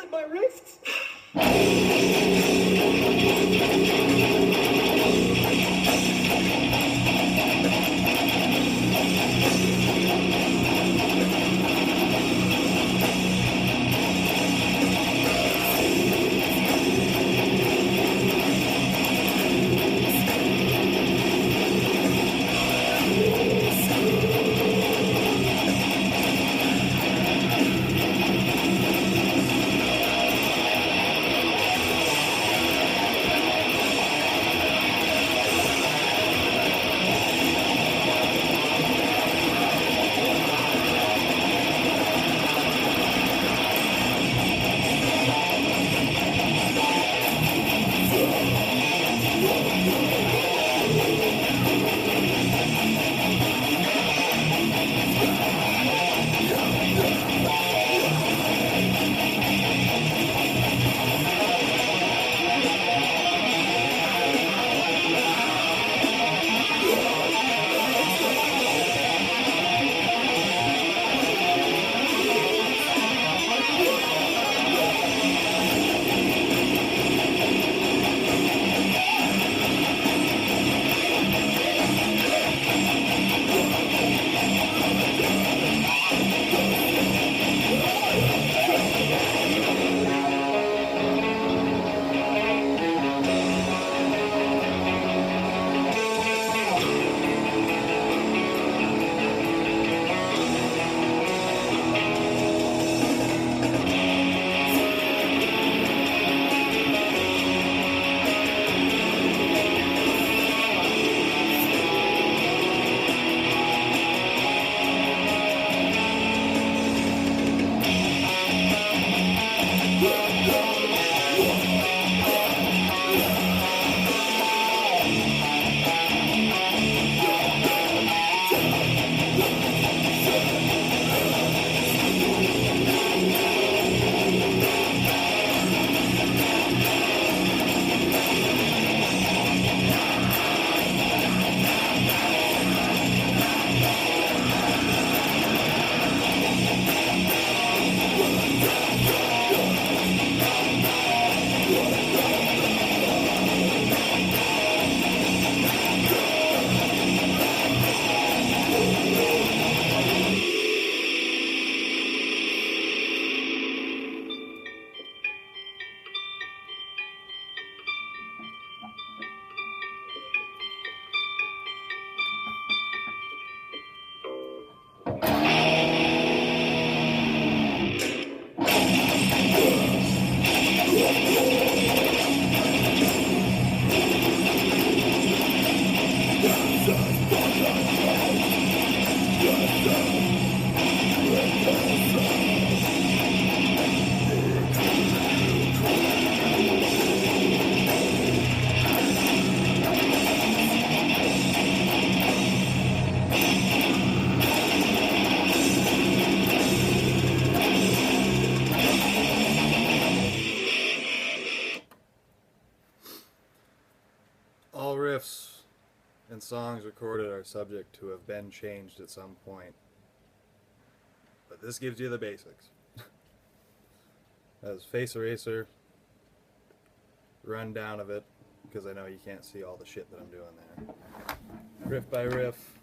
at my wrists. All riffs and songs recorded are subject to have been changed at some point. But this gives you the basics. As Face Eraser, rundown of it, because I know you can't see all the shit that I'm doing there. Riff by riff.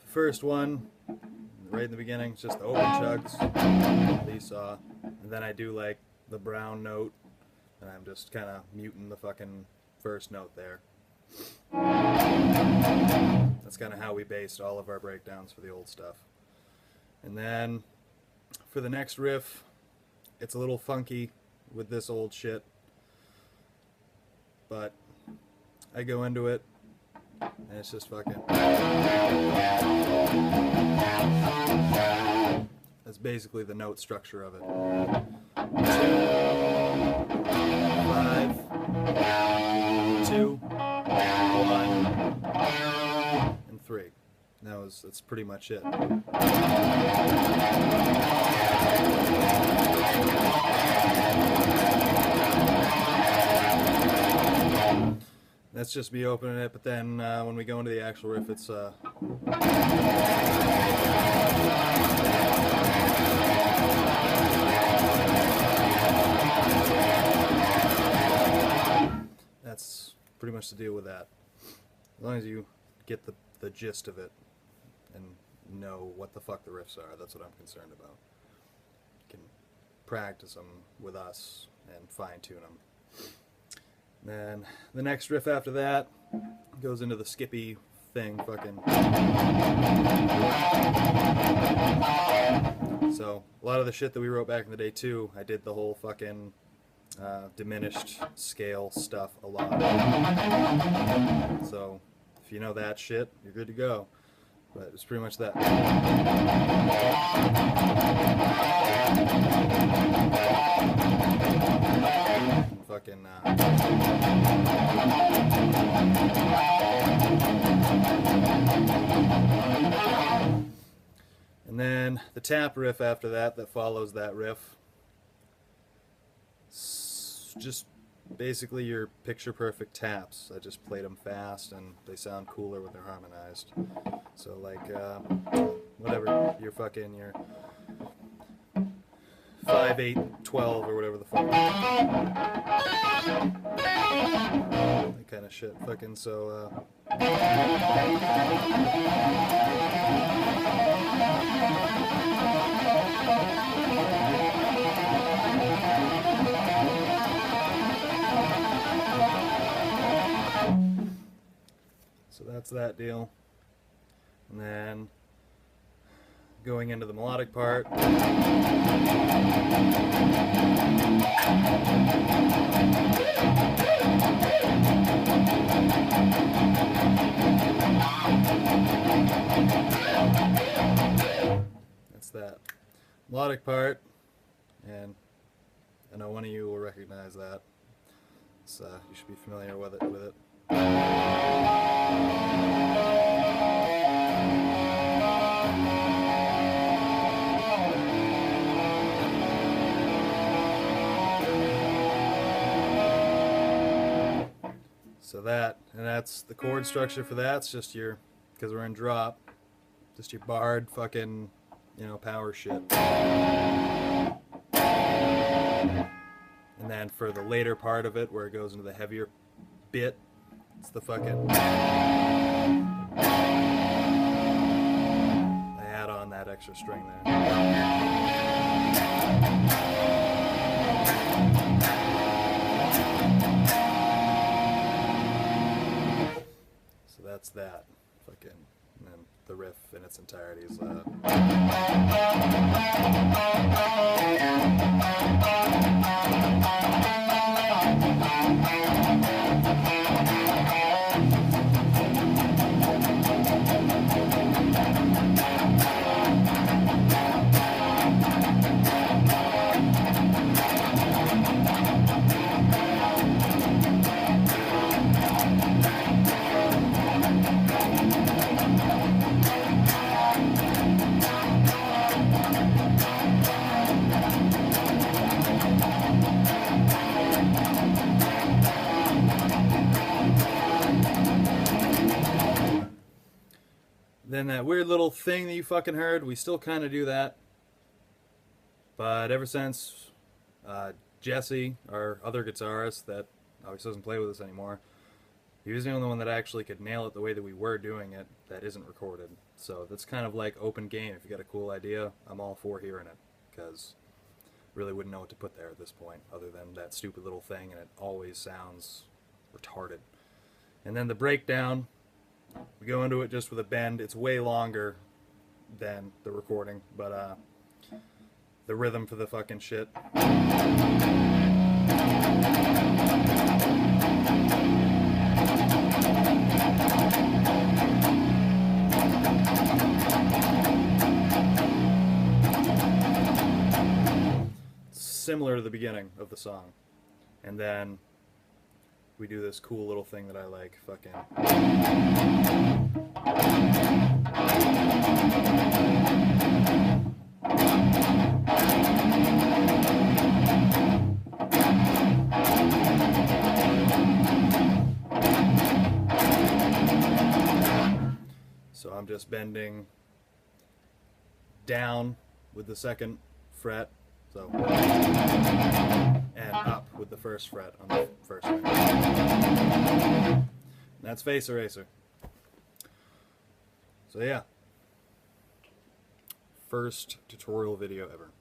First one, right in the beginning, it's just the open chugs, that you saw. And then I do like the brown note, and I'm just kind of muting the fucking first note there. That's kind of how we based all of our breakdowns for the old stuff. And then for the next riff, it's a little funky with this old shit, but I go into it and it's just fucking, that's basically the note structure of it. 2, 5, 2, 1, and 3. That's pretty much it. That's just me opening it, but then when we go into the actual riff, it's that's pretty much the deal with that. As long as you get the gist of it and know what the fuck the riffs are, that's what I'm concerned about. You can practice them with us and fine-tune them. Then the next riff after that goes into the skippy thing, fucking. So a lot of the shit that we wrote back in the day too, I did the whole fucking diminished scale stuff a lot. So if you know that shit, you're good to go. But it's pretty much that. Fucking and then the tap riff after that follows that riff. Just basically your picture perfect taps. I just played them fast and they sound cooler when they're harmonized. So like whatever your 5, 8, 12 or whatever the fuck. That kind of shit. Fucking so so that's that deal. And then going into the melodic part. That's that melodic part, and I know one of you will recognize that. So you should be familiar with it. So that's the chord structure for that. It's just your, because we're in drop, just your barred fucking, power shit. And then for the later part of it, where it goes into the heavier bit, it's the fucking, I add on that extra string there. That's that. Fucking, and then the riff in its entirety is Then that weird little thing that you fucking heard, we still kind of do that. But ever since Jesse, our other guitarist that obviously doesn't play with us anymore, he was the only one that actually could nail it the way that we were doing it that isn't recorded. So that's kind of like open game. If you got a cool idea, I'm all for hearing it, because really wouldn't know what to put there at this point other than that stupid little thing, and it always sounds retarded. And then the breakdown, we go into it just with a bend. It's way longer than the recording, but the rhythm for the fucking shit. Similar to the beginning of the song. And then we do this cool little thing that I like, fucking. So I'm just bending down with the second fret, so, and up with the first fret on the first finger. And that's Face Eraser. So yeah, first tutorial video ever.